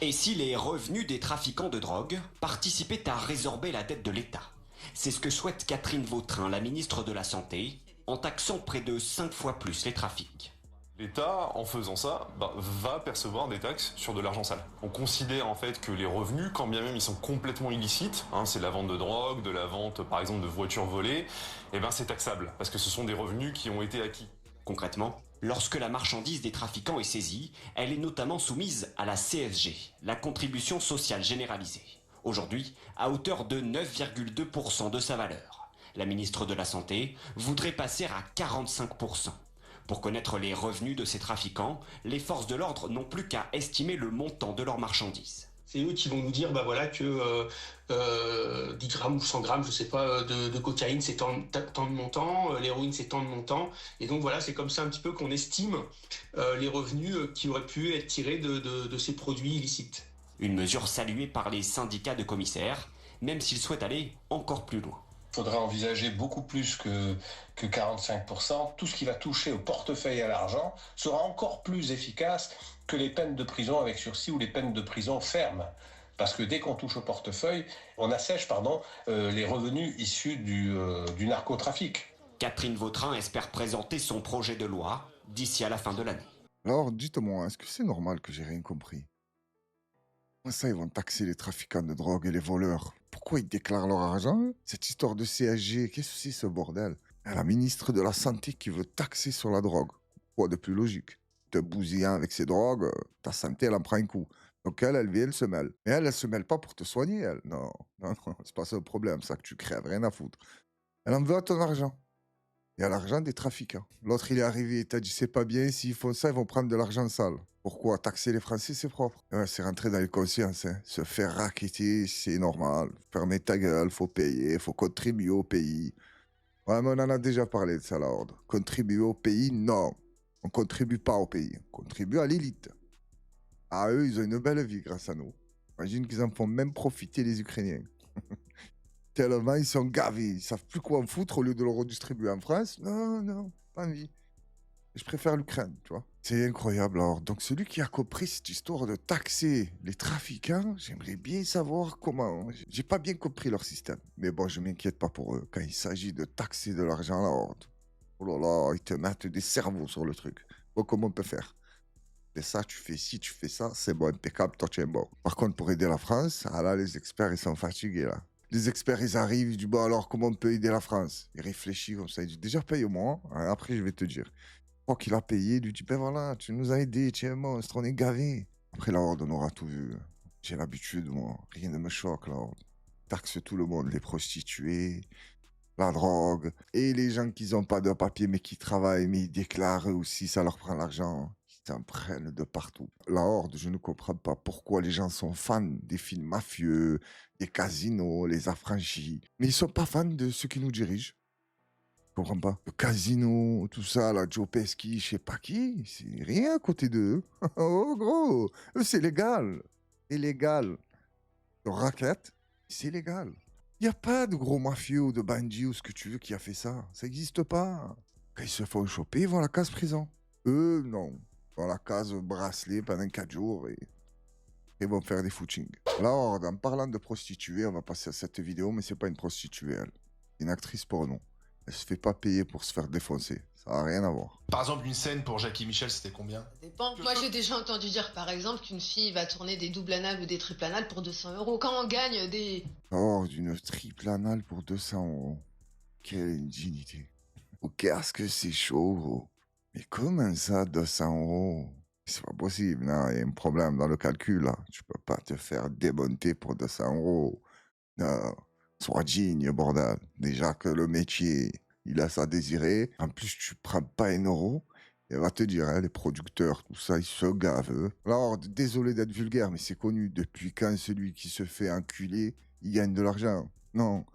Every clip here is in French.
Et si les revenus des trafiquants de drogue participaient à résorber la dette de l'État? C'est ce que souhaite Catherine Vautrin, la ministre de la Santé, en taxant près de 5 fois plus les trafics. L'État, en faisant ça, va percevoir des taxes sur de l'argent sale. On considère en fait que les revenus, quand bien même ils sont complètement illicites, c'est la vente de drogue, de la vente par exemple de voitures volées, c'est taxable, parce que ce sont des revenus qui ont été acquis. Concrètement, lorsque la marchandise des trafiquants est saisie, elle est notamment soumise à la CSG, la contribution sociale généralisée. Aujourd'hui, à hauteur de 9,2% de sa valeur. La ministre de la Santé voudrait passer à 45%. Pour connaître les revenus de ces trafiquants, les forces de l'ordre n'ont plus qu'à estimer le montant de leurs marchandises. C'est eux qui vont nous dire que 10 grammes ou 100 grammes, je sais pas, de cocaïne, c'est tant de montant, l'héroïne, c'est tant de montant. Et donc voilà, c'est comme ça un petit peu qu'on estime les revenus qui auraient pu être tirés de ces produits illicites. Une mesure saluée par les syndicats de commissaires, même s'ils souhaitent aller encore plus loin. Il faudrait envisager beaucoup plus que 45%. Tout ce qui va toucher au portefeuille et à l'argent sera encore plus efficace que les peines de prison avec sursis ou les peines de prison ferme. Parce que dès qu'on touche au portefeuille, on assèche les revenus issus du narcotrafic. Catherine Vautrin espère présenter son projet de loi d'ici à la fin de l'année. Alors, dites-moi, est-ce que c'est normal que j'ai rien compris? Comment ça, ils vont taxer les trafiquants de drogue et les voleurs? Pourquoi ils déclarent leur argent, eux? Cette histoire de CSG, qu'est-ce que c'est ce bordel? La ministre de la Santé qui veut taxer sur la drogue. Quoi de plus logique? Te bousillant avec ces drogues, ta santé, elle en prend un coup. Donc elle vient, elle se mêle. Mais elle se mêle pas pour te soigner, elle. Non, c'est pas ça le problème, ça que tu crèves, rien à foutre. Elle en veut à ton argent. Et à l'argent des trafiquants. L'autre, il est arrivé, il t'a dit, c'est pas bien, s'ils font ça, ils vont prendre de l'argent sale. Pourquoi? Taxer les Français, c'est propre. Ouais, c'est rentrer dans les consciences, hein. Se faire racketter, c'est normal. Fermer ta gueule, faut payer, faut contribuer au pays. Ouais, mais on en a déjà parlé de ça, la Horde. Contribuer au pays, non. On contribue pas au pays. On contribue à l'élite. Ah, eux, ils ont une belle vie grâce à nous. Imagine qu'ils en font même profiter les Ukrainiens. Tellement ils sont gavés, ils savent plus quoi en foutre au lieu de le redistribuer en France. Non, pas envie. Je préfère l'Ukraine, tu vois. C'est incroyable. Alors, donc celui qui a compris cette histoire de taxer les trafiquants, j'aimerais bien savoir comment. J'ai pas bien compris leur système. Mais bon, je m'inquiète pas pour eux. Quand il s'agit de taxer de l'argent, la Horde. Oh là là, ils te mettent des cerveaux sur le truc. Bon, comment on peut faire? Tu fais ça, tu fais ci, tu fais ça, c'est bon, impeccable, toi tu es bon. Par contre, pour aider la France, là, les experts, ils sont fatigués, là. Les experts, ils arrivent, ils disent, bon, alors, comment on peut aider la France? Ils réfléchissent comme ça, ils disent, déjà, paye-moi, hein, après, je vais te dire. Une fois qu'il a payé, il lui dit, ben voilà, tu nous as aidés, tu es un monstre, on est gavés. Après, la Horde, on aura tout vu. J'ai l'habitude, moi, rien ne me choque, la Horde. Taxe tout le monde, les prostituées, la drogue, et les gens qui n'ont pas de papier, mais qui travaillent, mais ils déclarent eux aussi, ça leur prend l'argent. Ils t'en prennent de partout. La Horde, je ne comprends pas pourquoi les gens sont fans des films mafieux, des casinos, les affranchis. Mais ils sont pas fans de ceux qui nous dirigent. Je comprends pas. Le casino, tout ça, la Joe Pesci, je sais pas qui, c'est rien à côté d'eux. Oh gros, eux c'est légal. C'est légal. Le racket, c'est légal. Il n'y a pas de gros mafieux ou de bandits ou ce que tu veux qui a fait ça. Ça n'existe pas. Quand ils se font choper, ils vont à la case prison. Eux, non. Ils vont à la case bracelet pendant 4 jours et ils vont faire des footings. Alors, en parlant de prostituées, on va passer à cette vidéo, mais c'est pas une prostituée, elle. C'est une actrice porno. Elle se fait pas payer pour se faire défoncer. Ça n'a rien à voir. Par exemple, une scène pour Jackie Michel, c'était combien? Ça dépend. Moi, j'ai déjà entendu dire, par exemple, qu'une fille va tourner des doubles anales ou des triples anales pour 200 euros. Quand on gagne des... Oh, d'une triple anale pour 200 euros. Quelle indignité. Oh, qu'est-ce que c'est chaud, gros. Mais comment ça, 200 euros? C'est pas possible, non, il y a un problème dans le calcul, là. Tu peux pas te faire démonter pour 200 euros. Non, sois digne, bordel. Déjà que le métier, il laisse à désirer. En plus, tu prends pas un euro. Elle va te dire, hein, les producteurs, tout ça, ils se gavent, eux. Alors, désolé d'être vulgaire, mais c'est connu. Depuis quand celui qui se fait enculer, il gagne de l'argent? Non.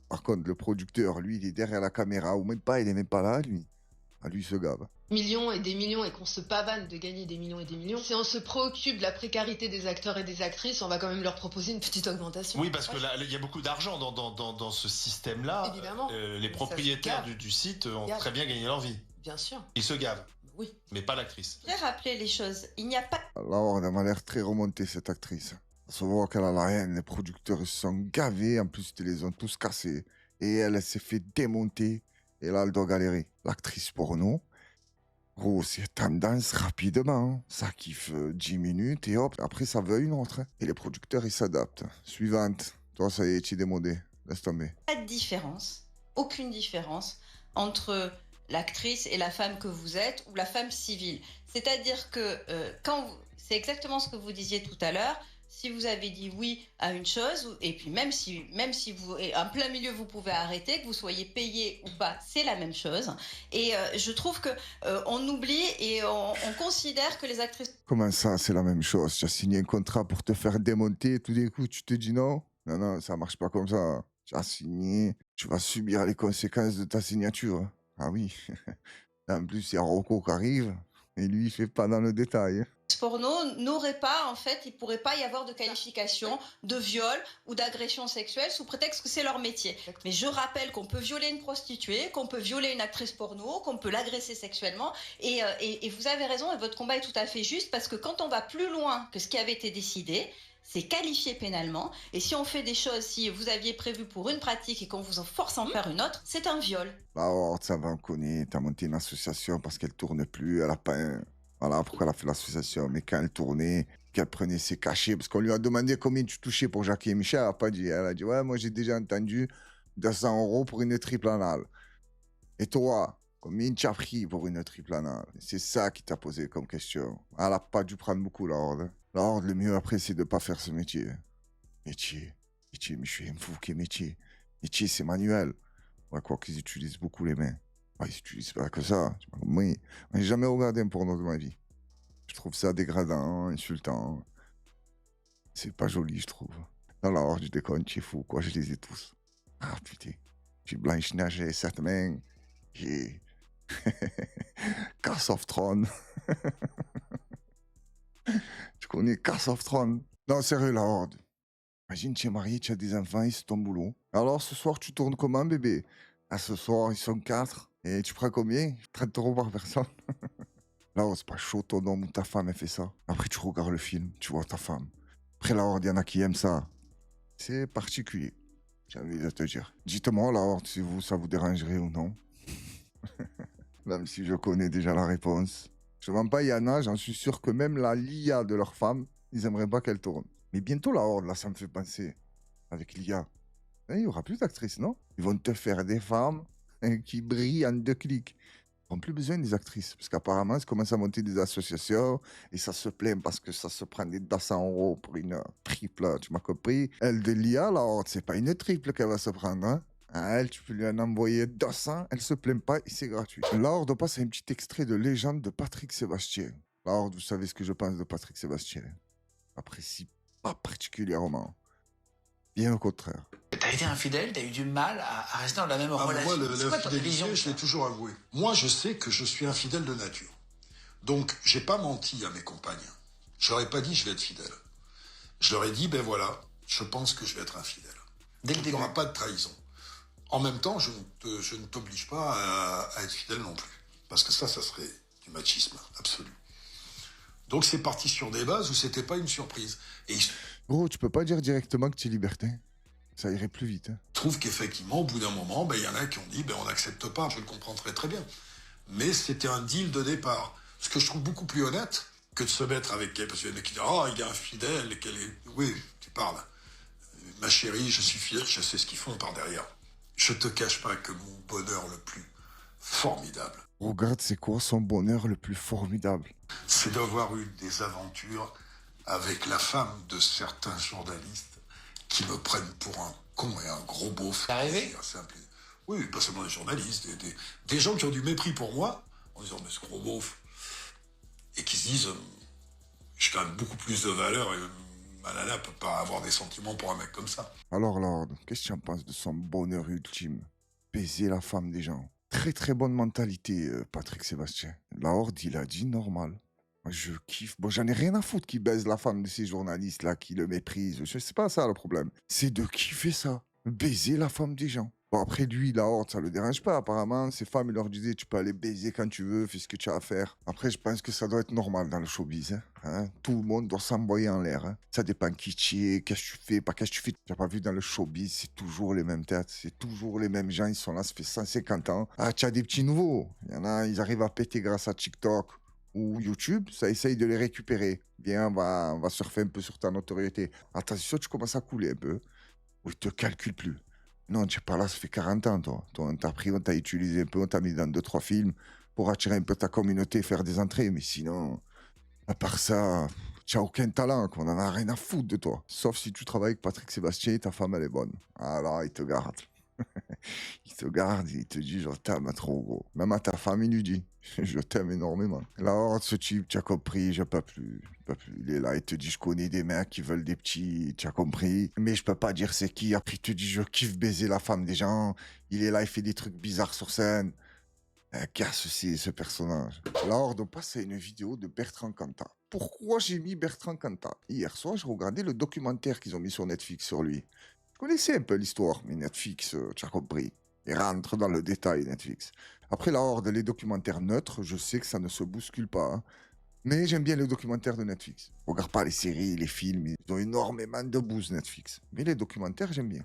Par contre, le producteur, lui, il est derrière la caméra, ou même pas, il est même pas là, lui. Ah, lui, il se gave. Millions et des millions et qu'on se pavane de gagner des millions et des millions. Si on se préoccupe de la précarité des acteurs et des actrices, on va quand même leur proposer une petite augmentation. Oui, parce que là, il y a beaucoup d'argent dans ce système-là. Évidemment. Les propriétaires du site ont très bien gagné leur vie. Bien sûr. Ils se gavent. Oui. mais pas l'actrice. Je voudrais rappeler les choses. Il n'y a pas Alors, elle m'a l'air très remontée, cette actrice. Ça se voit qu'elle a la haine, les producteurs ils se sont gavés, en plus ils les ont tous cassés. Et elle s'est fait démonter, et là elle doit galérer. L'actrice porno, gros, c'est tendance rapidement, hein. Ça kiffe 10 minutes, et hop, après ça veut une autre, hein. Et les producteurs ils s'adaptent. Suivante, toi ça y est, tu es démodé, laisse tomber. de différence, aucune différence entre l'actrice et la femme que vous êtes ou la femme civile. C'est-à-dire que c'est exactement ce que vous disiez tout à l'heure. Si vous avez dit oui à une chose, et puis même si vous, en plein milieu, vous pouvez arrêter, que vous soyez payé ou pas, c'est la même chose. Et je trouve que on oublie et on considère que les actrices... Comment ça, c'est la même chose? Tu as signé un contrat pour te faire démonter, tout d'un coup tu te dis non? Non, non, ça marche pas comme ça. Tu as signé, tu vas subir les conséquences de ta signature. Ah oui. En plus, il y a Rocco qui arrive, et lui, il fait pas dans le détail. porno n'aurait pas, en fait, il pourrait pas y avoir de qualification de viol ou d'agression sexuelle sous prétexte que c'est leur métier. Mais je rappelle qu'on peut violer une prostituée, qu'on peut violer une actrice porno, qu'on peut l'agresser sexuellement. Et vous avez raison, et votre combat est tout à fait juste, parce que quand on va plus loin que ce qui avait été décidé, c'est qualifié pénalement. Et si on fait des choses, si vous aviez prévu pour une pratique et qu'on vous en force à en faire une autre, c'est un viol. La Horde, ça va, on connaît. T'as monté une association parce qu'elle tourne plus, elle a pas un... Voilà pourquoi elle a fait l'association. Mais quand elle tournait, qu'elle prenait ses cachets, parce qu'on lui a demandé combien tu touchais pour Jackie et Michel, elle a pas dit. Elle a dit, ouais, moi j'ai déjà entendu 200 € pour une triple anale. Et toi, combien tu as pris pour une triple anale? C'est ça qui t'a posé comme question. Elle a pas dû prendre beaucoup, la Horde. La Horde, le mieux après, c'est de pas faire ce métier. Métier, mais je suis un fou qui est métier. Métier, c'est manuel. Ouais, quoi qu'ils utilisent beaucoup les mains. Ouais, ils utilisent pas que ça. Moi, j'ai jamais regardé un porno de ma vie. Je trouve ça dégradant, insultant. C'est pas joli, je trouve. Dans la Horde, je déconne, tu es fou, quoi, je les ai tous. Ah, putain. J'ai Blanche-Neige, j'ai cette main. J'ai... Cast of Throne. Tu connais Cast of Throne? Non, sérieux, la Horde. Imagine, tu es marié, tu as des enfants, c'est ton boulot. Alors, ce soir, tu tournes comment, bébé? Ah, ce soir, ils sont 4. Et tu prends combien? 30 € par personne. Là, c'est pas chaud, ton homme ou ta femme, elle fait ça. Après, tu regardes le film, tu vois ta femme. Après, la Horde, il y en a qui aiment ça. C'est particulier, j'ai envie de te dire. Dites-moi, la Horde, si ça vous dérangerait ou non. Même si je connais déjà la réponse. Je ne mens pas, il y en a, j'en suis sûr que même la Lia de leur femme, ils aimeraient pas qu'elle tourne. Mais bientôt, la Horde, là, ça me fait penser. Avec Lia. Il n'y aura plus d'actrices, non? Ils vont te faire des femmes qui brillent en 2 clics. Ils n'ont plus besoin des actrices. Parce qu'apparemment, ça commence à monter des associations et ça se plaint parce que ça se prend des 200 € pour une triple, tu m'as compris? Elle de Lia, la Horde, c'est pas une triple qu'elle va se prendre, hein? À elle, tu peux lui en envoyer 200, elle se plaint pas et c'est gratuit. La Horde passe un petit extrait de Légende de Patrick Sébastien. La Horde, vous savez ce que je pense de Patrick Sébastien. J'apprécie pas particulièrement. Bien au contraire. T'as été infidèle, t'as eu du mal à rester dans la même relation. Moi, C'est quoi ta vision fidélité, de je ça l'ai toujours avoué. Moi, je sais que je suis infidèle de nature. Donc, j'ai pas menti à mes compagnes. Je leur ai pas dit je vais être fidèle. Je leur ai dit, ben voilà, je pense que je vais être infidèle. Dès le Il n'y début. aura pas de trahison. En même temps, je ne t'oblige pas à être fidèle non plus. Parce que ça serait du machisme absolu. Donc, c'est parti sur des bases où c'était pas une surprise. Et il se Gros, tu peux pas dire directement que tu es libertin. Ça irait plus vite. Hein. trouve qu'effectivement, au bout d'un moment, ben, y en a qui ont dit, ben, on n'accepte pas. Je le comprends très très bien. Mais c'était un deal de départ. Ce que je trouve beaucoup plus honnête que de se mettre avec quelqu'un. Parce qu'il y a des mecs qui disent, oh, il est infidèle. Oui, tu parles. Ma chérie, je suis fidèle, je sais ce qu'ils font par derrière. Je te cache pas que mon bonheur le plus formidable, Regarde, c'est quoi son bonheur le plus formidable? c'est d'avoir eu des aventures avec la femme de certains journalistes qui me prennent pour un con et un gros beauf. C'est arrivé? C'est un plaisir. Oui, pas seulement des journalistes, des gens qui ont du mépris pour moi, en disant, mais ce gros beauf, et qui se disent, j'ai quand même beaucoup plus de valeur, et Malala peut pas avoir des sentiments pour un mec comme ça. Alors, Lord, qu'est-ce que tu en penses de son bonheur ultime? Baiser la femme des gens. Très très bonne mentalité, Patrick Sébastien. La Horde, il a dit normal. Moi, je kiffe. Bon, j'en ai rien à foutre qui baise la femme de ces journalistes-là, qui le méprisent. C'est pas ça le problème. C'est de kiffer ça. Baiser la femme des gens. Bon, après, lui, la horde, ça le dérange pas. Apparemment, ses femmes, il leur disaient, tu peux aller baiser quand tu veux, fais ce que tu as à faire. Après, je pense que ça doit être normal dans le showbiz. Hein. Tout le monde doit s'envoyer en l'air. Hein. Ça dépend qui tu es, qu'est-ce que tu fais, pas qu'est-ce que tu fais. Tu n'as pas vu dans le showbiz, c'est toujours les mêmes têtes, c'est toujours les mêmes gens, ils sont là, ça fait 150 ans. Ah, tu as des petits nouveaux. Il y en a, ils arrivent à péter grâce à TikTok ou YouTube, ça essaye de les récupérer. Viens, on va surfer un peu sur ta notoriété. Attention, tu commences à couler un peu, ou ils te calculent plus. Non, tu n'es pas là, ça fait 40 ans, toi. On t'a pris, on t'a utilisé un peu, on t'a mis dans 2-3 films pour attirer un peu ta communauté, faire des entrées. Mais sinon, à part ça, tu n'as aucun talent, quoi. On en a rien à foutre de toi. Sauf si tu travailles avec Patrick Sébastien et ta femme, elle est bonne. Ah là, il te garde. Il te garde, il te dit, je t'aime trop, gros. Même à ta femme, il lui dit, je t'aime énormément. La horde, ce type, tu as compris, je peux plus. Il est là, il te dit, je connais des mecs qui veulent des petits, tu as compris. Mais je peux pas dire c'est qui. Après, il te dit, je kiffe baiser la femme des gens. Il est là, il fait des trucs bizarres sur scène. Casse aussi, ce personnage. La horde, on passe à une vidéo de Bertrand Cantat. Pourquoi j'ai mis Bertrand Cantat? Hier soir, je regardais le documentaire qu'ils ont mis sur Netflix sur lui. Je connaissais un peu l'histoire, mais Netflix, tu as compris. Il rentre dans le détail, Netflix. Après la horde, les documentaires neutres, je sais que ça ne se bouscule pas. Hein. Mais j'aime bien les documentaires de Netflix. Je regarde pas les séries, les films, ils ont énormément de booze, Netflix. Mais les documentaires, j'aime bien.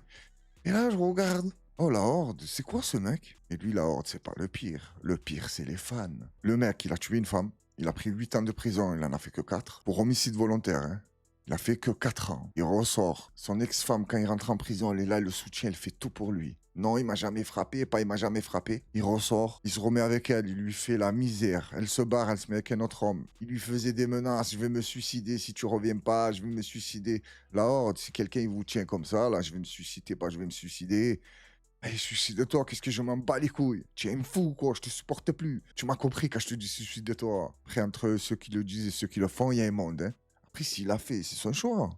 Et là, je regarde. Oh, la horde, c'est quoi ce mec? Et lui, la horde, c'est pas le pire. Le pire, c'est les fans. Le mec, il a tué une femme. Il a pris 8 ans de prison, il en a fait que 4. Pour homicide volontaire, hein. Il a fait que 4 ans. Il ressort. Son ex-femme, quand il rentre en prison, elle est là, elle le soutient, elle fait tout pour lui. Non, il m'a jamais frappé, pas il m'a jamais frappé. Il ressort, il se remet avec elle, il lui fait la misère. Elle se barre, elle se met avec un autre homme. Il lui faisait des menaces, je vais me suicider si tu reviens pas, je vais me suicider. La horde, si quelqu'un il vous tient comme ça, là, je vais me suicider, pas je vais me suicider. Hey, suicide-toi, qu'est-ce que je m'en bats les couilles? Tu es un fou, quoi, je te supporte plus. Tu m'as compris quand je te dis suicide-toi. Après, entre ceux qui le disent et ceux qui le font, il y a un monde, hein. Après, s'il l'a fait, c'est son choix.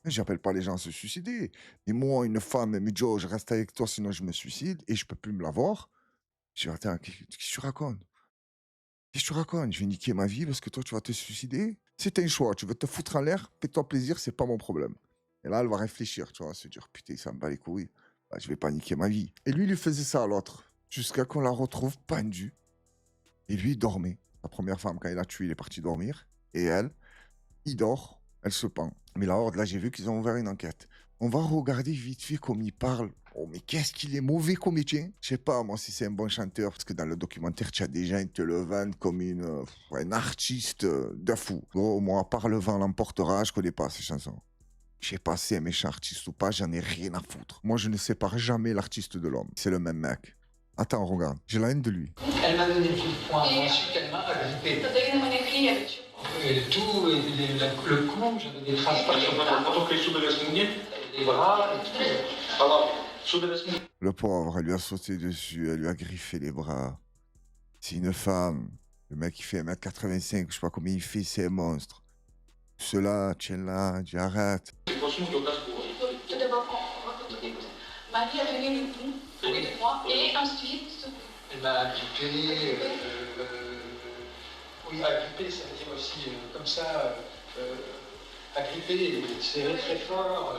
J'appelle pas les gens à se suicider. Et moi, une femme, elle me dit, oh, je reste avec toi, sinon je me suicide, et je peux plus me l'avoir. Je dis, attends, qu'est-ce que tu racontes? Qu'est-ce que tu racontes? Je vais niquer ma vie parce que toi, tu vas te suicider? C'est un choix, tu veux te foutre en l'air, fais-toi plaisir, c'est pas mon problème. Et là, elle va réfléchir, tu vois, se dire, putain, ça me bat les couilles. Bah, je vais pas niquer ma vie. Et lui, il lui faisait ça à l'autre, jusqu'à qu'on la retrouve pendue. Et lui, il dormait. La première femme, quand il a tué, il est parti dormir. Et elle, il dort, elle se pend. Mais la horde, là, j'ai vu qu'ils ont ouvert une enquête. On va regarder vite fait comme il parle. Oh, mais qu'est-ce qu'il est mauvais comédien. Je sais pas, moi, si c'est un bon chanteur, parce que dans le documentaire, tu as des gens qui te le vendent comme un artiste de fou. Bon, moi, par le vent l'emportera, je connais pas ces chansons. Je sais pas si c'est un méchant artiste ou pas, j'en ai rien à foutre. Moi, je ne sépare jamais l'artiste de l'homme. C'est le même mec. Attends, regarde, j'ai la haine de lui. Elle m'a donné le coup de poing, ensuite elle m'a agrippé. Et tout, le cou, j'avais des traces partout. Les bras, et tout. Le pauvre, elle lui a sauté dessus, elle lui a griffé les bras. C'est une femme. Le mec, il fait 1m85, je sais pas combien il fait, c'est un monstre. Cela, tiens là, dis arrête. Tout d'abord, Marie a donné le coup, de moi, et ensuite... Elle m'a agrippé, oui, agripper, ça veut dire aussi comme ça, agripper, serrer très fort.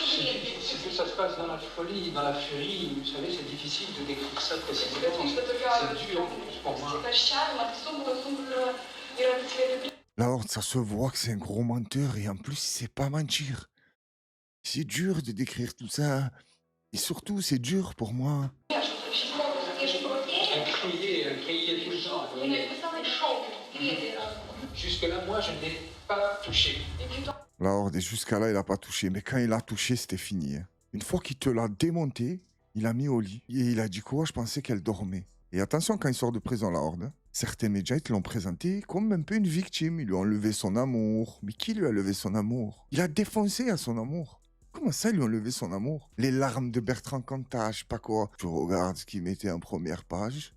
C'est que ça se passe dans la folie, dans la furie. Vous savez, c'est difficile de décrire ça précisément. C'est dur pour moi. La horde, ça se voit que c'est un gros menteur et en plus, il sait pas mentir. C'est dur de décrire tout ça. Et surtout, c'est dur pour moi. Elle criait tout le temps. Jusque-là, moi, je ne l'ai pas touché. La horde, et jusqu'à là, il a pas touché. Mais quand il a touché, c'était fini. Hein. Une fois qu'il te l'a démonté, il a mis au lit. Et il a dit quoi? Je pensais qu'elle dormait. Et attention, quand il sort de prison, la horde, hein, certains médias ils te l'ont présenté comme un peu une victime. Ils lui ont enlevé son amour. Mais qui lui a levé son amour? Il a défoncé à son amour. Comment ça, ils lui ont levé son amour? Les larmes de Bertrand Cantat, je sais pas quoi. Tu regardes ce qu'il mettait en première page.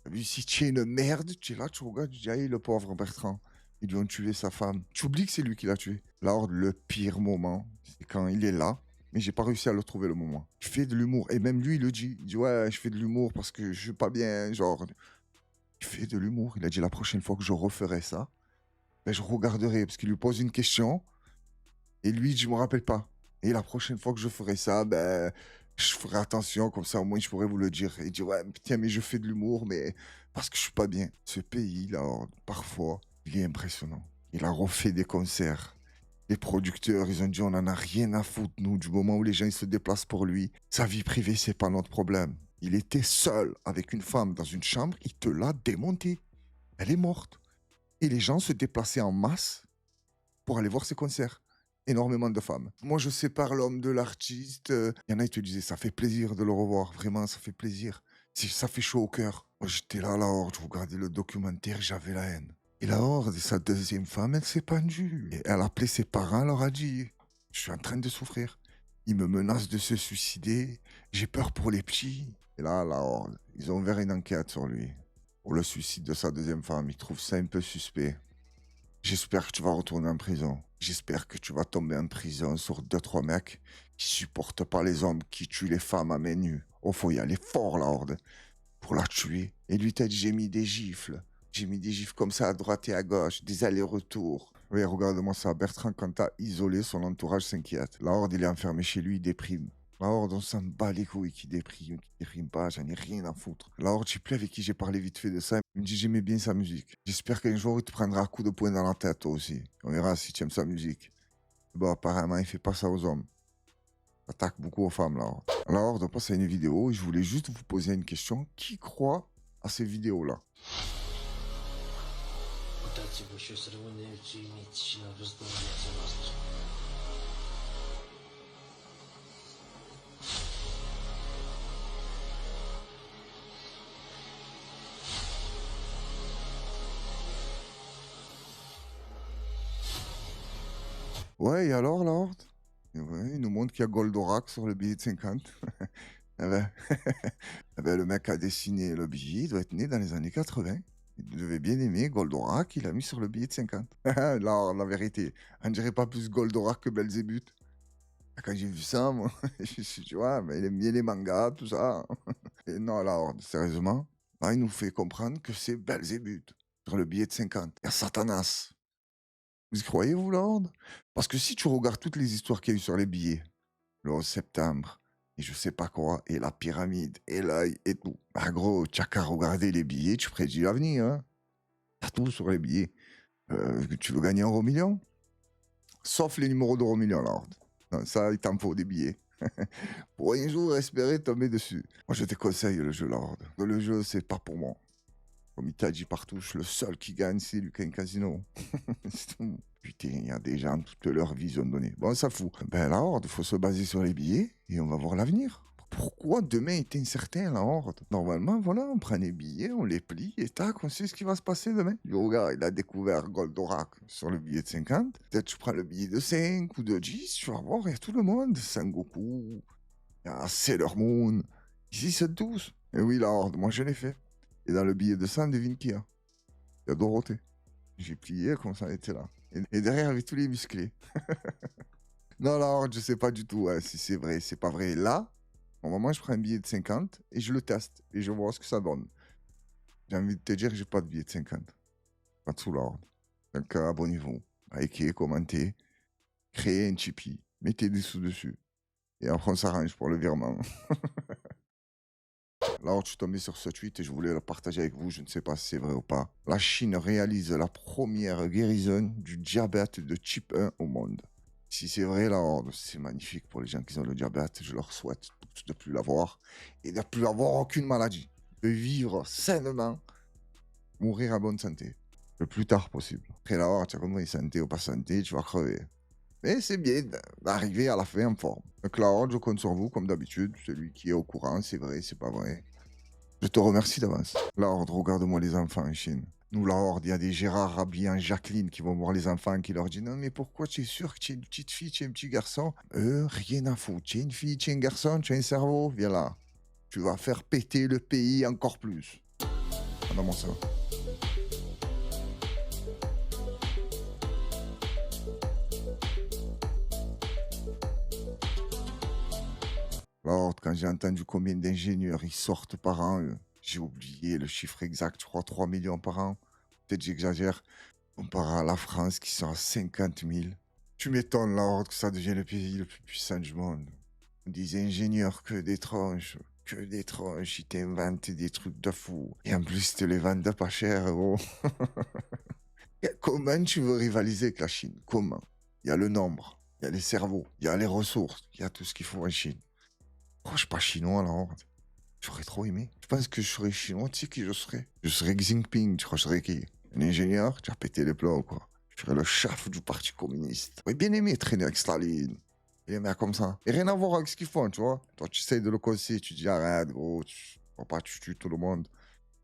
T'as vu, si tu es une merde, tu es là, tu regardes, tu dis, aïe, le pauvre Bertrand. Ils lui ont tué sa femme. Tu oublies que c'est lui qui l'a tué. La horde, le pire moment, c'est quand il est là, mais j'ai pas réussi à le trouver le moment. Il fait de l'humour. Et même lui, il le dit. Il dit, ouais, je fais de l'humour parce que je suis pas bien, genre. Il fait de l'humour. Il a dit, la prochaine fois que je referai ça, ben, je regarderai. Parce qu'il lui pose une question. Et lui, il dit, je me rappelle pas. Et la prochaine fois que je ferai ça, ben, Je ferai attention, comme ça au moins je pourrais vous le dire. Et dire, ouais, tiens, mais je fais de l'humour, mais parce que je suis pas bien. Ce pays, là, parfois, il est impressionnant. Il a refait des concerts. Les producteurs, ils ont dit, on en a rien à foutre, nous, du moment où les gens ils se déplacent pour lui. Sa vie privée, c'est pas notre problème. Il était seul avec une femme dans une chambre, il te l'a démontée. Elle est morte. Et les gens se déplaçaient en masse pour aller voir ses concerts. Énormément de femmes. Moi, je sépare l'homme de l'artiste. Il y en a, ils te disaient, ça fait plaisir de le revoir. Vraiment, ça fait plaisir. Ça fait chaud au cœur. Moi, j'étais là, je regardais le documentaire, j'avais la haine. Et la Horde, sa deuxième femme, elle s'est pendue. Et elle a appelé ses parents, elle leur a dit, je suis en train de souffrir. Ils me menacent de se suicider. J'ai peur pour les petits. Et là, la Horde, ils ont ouvert une enquête sur lui. Pour le suicide de sa deuxième femme. Ils trouvent ça un peu suspect. J'espère que tu vas retourner en prison. J'espère que tu vas tomber en prison sur 2-3 mecs qui supportent pas les hommes qui tuent les femmes à main nue. Oh, faut y aller fort, la Horde, pour la tuer. Et lui, t'as dit, j'ai mis des gifles. J'ai mis des gifles comme ça à droite et à gauche, des allers-retours. Oui, regarde-moi ça. Bertrand Cantat, isolé, son entourage s'inquiète. La Horde, il est enfermé chez lui, il déprime. La Horde, on s'en bat les couilles qui déprime pas, j'en ai rien à foutre. La Horde, je sais plus avec qui j'ai parlé vite fait de ça. Il me dit j'aimais bien sa musique. J'espère qu'un jour il te prendra un coup de poing dans la tête toi aussi. On verra si tu aimes sa musique. Bon, apparemment, il fait pas ça aux hommes. Il attaque beaucoup aux femmes, la Horde. La Horde, on passe à une vidéo et je voulais juste vous poser une question. Qui croit à ces vidéos-là? Ouais, et alors, la Horde? Ouais, il nous montre qu'il y a Goldorak sur le billet de 50. Eh ben, eh ben, le mec a dessiné le billet, il doit être né dans les années 80. Il devait bien aimer Goldorak, il l'a mis sur le billet de 50. Là, la vérité, on dirait pas plus Goldorak que Belzébuth. Quand j'ai vu ça, moi, je me suis dit, ouais, mais il aime bien les mangas, tout ça. Et non, la Horde, sérieusement, là, il nous fait comprendre que c'est Belzébuth sur le billet de 50. Il y a Satanas. Vous y croyez, vous, la Horde? Parce que si tu regardes toutes les histoires qu'il y a eu sur les billets, le 11 septembre, et je sais pas quoi, et la pyramide, et l'œil, et tout. Bah gros, tu as qu'à regarder les billets, tu prédis l'avenir, hein. T'as tout sur les billets. Tu veux gagner €1 million? Sauf les numéros d'euros million, la Horde. Non, ça, il t'en faut des billets. Pour un jour espérer tomber dessus. Moi, je te conseille le jeu, la Horde. Le jeu, c'est pas pour moi. Comme il t'a dit partouche, le seul qui gagne, c'est Lucas Casino. C'est tout. Putain, il y a des gens, toute leur vision donnée. Bon, ça fout. Ben, la Horde, il faut se baser sur les billets et on va voir l'avenir. Pourquoi demain est incertain, la Horde? Normalement, voilà, on prend les billets, on les plie et tac, on sait ce qui va se passer demain. Le regarde, il a découvert Goldorak sur le billet de 50. Peut-être tu prends le billet de 5 ou de 10, tu vas voir, il y a tout le monde. Sengoku, il y a Sailor Moon. Ici, c'est tous. Et oui, la Horde, moi je l'ai fait. Et dans le billet de 100, devine qui y a? Il y a Dorothée. J'ai plié comme ça, elle était là. Et derrière, avec tous les musclés. Non, la Horde, je sais pas du tout si c'est vrai, c'est pas vrai. Là, normalement, je prends un billet de 50 et je le teste. Et je vois ce que ça donne. J'ai envie de te dire que j'ai pas de billet de 50. Pas de sous la Horde. Donc, abonnez-vous, likez, commentez, créez un Tipeee, mettez des sous dessus. Et après, on s'arrange pour le virement. Là, je suis tombé sur ce tweet et je voulais le partager avec vous. Je ne sais pas si c'est vrai ou pas. La Chine réalise la première guérison du diabète de type 1 au monde. Si c'est vrai, là, c'est magnifique pour les gens qui ont le diabète. Je leur souhaite de ne plus l'avoir et de ne plus avoir aucune maladie. De vivre sainement, mourir en bonne santé, le plus tard possible. Après, là, tu as compris, santé ou pas santé, tu vas crever. Mais c'est bien d'arriver à la fin en forme. Donc là, je compte sur vous, comme d'habitude. Celui qui est au courant, c'est vrai, c'est pas vrai. Je te remercie d'avance. La Horde, regarde-moi les enfants en Chine. Nous, la Horde, il y a des Gérard habillés en Jacqueline qui vont voir les enfants qui leur disent non, mais pourquoi tu es sûr que tu es une petite fille, tu es un petit garçon? Rien à foutre. Tu es une fille, tu es un garçon, tu as un cerveau, viens là. Tu vas faire péter le pays encore plus. Regarde-moi ça. La Horde, quand j'ai entendu combien d'ingénieurs ils sortent par an, j'ai oublié le chiffre exact, je crois 3 millions par an. Peut-être j'exagère. Comparé à la France qui sont à 50 000. Tu m'étonnes, la Horde, que ça devient le pays le plus puissant du monde. Des ingénieurs que des tronches. Que des tronches. Ils t'inventent des trucs de fou. Et en plus, ils te les vendent pas cher, gros. Comment tu veux rivaliser avec la Chine? Comment? Il y a le nombre. Il y a les cerveaux. Il y a les ressources. Il y a tout ce qu'il faut en Chine. Oh, je suis pas chinois, là. J'aurais trop aimé. Je pense que je serais chinois. Tu sais qui je serais? Je serais Xi Jinping. Tu crois que je serais qui? Un ingénieur? Tu as pété les plombs, quoi. Je serais le chef du parti communiste. J'aurais bien aimé traîner avec Staline. Et les mecs comme ça. Et rien à voir avec ce qu'ils font, tu vois. Toi, tu essayes de le conseiller. Tu dis arrête, gros. Tu vas pas, tu tues tout le monde.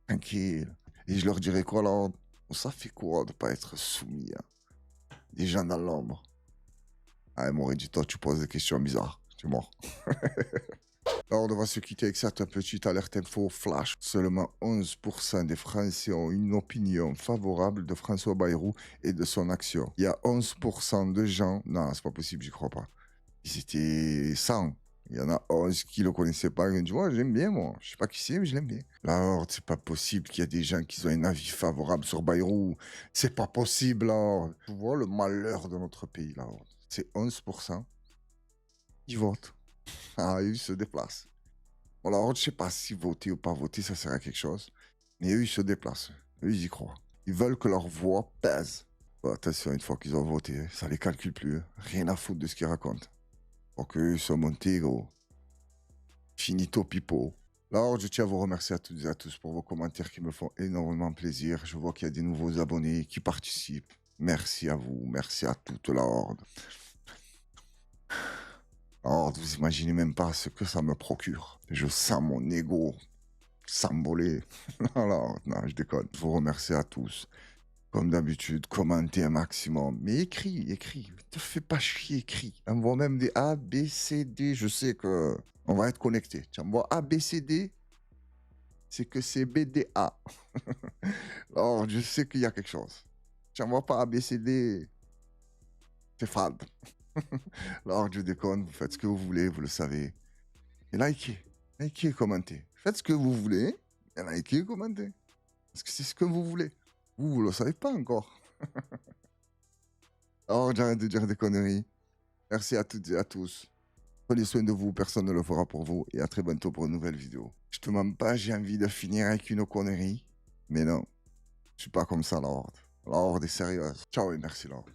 Tranquille. Et je leur dirais quoi, là? Ça fait quoi de pas être soumis à des gens dans l'ombre? Ah, ils m'auraient dit, toi, tu poses des questions bizarres. Tu es mort. Alors, on va se quitter avec cette petite alerte info flash. Seulement 11% des Français ont une opinion favorable de François Bayrou et de son action. Il y a 11% de gens... Non, c'est pas possible, j'y crois pas. Ils étaient 100. Il y en a 11 qui le connaissaient pas. Ils ont dit, ouais, j'aime bien, moi. Je sais pas qui c'est, mais je l'aime bien. Alors, c'est pas possible qu'il y a des gens qui ont un avis favorable sur Bayrou. C'est pas possible, là. Tu vois le malheur de notre pays, là. C'est 11% qui votent. Ah, eux, ils se déplacent. Bon, alors, je sais pas si voter ou pas voter, ça sert à quelque chose. Mais eux, ils se déplacent. Eux, ils y croient. Ils veulent que leur voix pèse. Bon, attention, une fois qu'ils ont voté, ça les calcule plus. Rien à foutre de ce qu'ils racontent. Pour qu'eux, ils soient montés, gros. Finito pipo. Alors, je tiens à vous remercier à toutes et à tous pour vos commentaires qui me font énormément plaisir. Je vois qu'il y a des nouveaux abonnés qui participent. Merci à vous. Merci à toute la horde. Alors, vous imaginez même pas ce que ça me procure. Je sens mon ego s'envoler. Alors, non, je déconne. Je vous remercie à tous. Comme d'habitude, commentez un maximum. Mais écris. Ne te fais pas chier, écris. Envoie même des A, B, C, D. Je sais que on va être connectés. Tu envoies A, B, C, D. C'est que c'est B, D, A. Alors, je sais qu'il y a quelque chose. Tu envoies pas A, B, C, D. C'est fade. Alors, je déconne, vous faites ce que vous voulez, vous le savez. Et likez, commentez. Faites ce que vous voulez, et likez, commentez. Parce que c'est ce que vous voulez. Vous le savez pas encore. Alors, j'arrête de dire des conneries. Merci à toutes et à tous. Prenez soin de vous, personne ne le fera pour vous. Et à très bientôt pour une nouvelle vidéo. Je te mens pas, j'ai envie de finir avec une connerie. Mais non, je suis pas comme ça, la horde. La horde est sérieuse. Ciao et merci, la horde.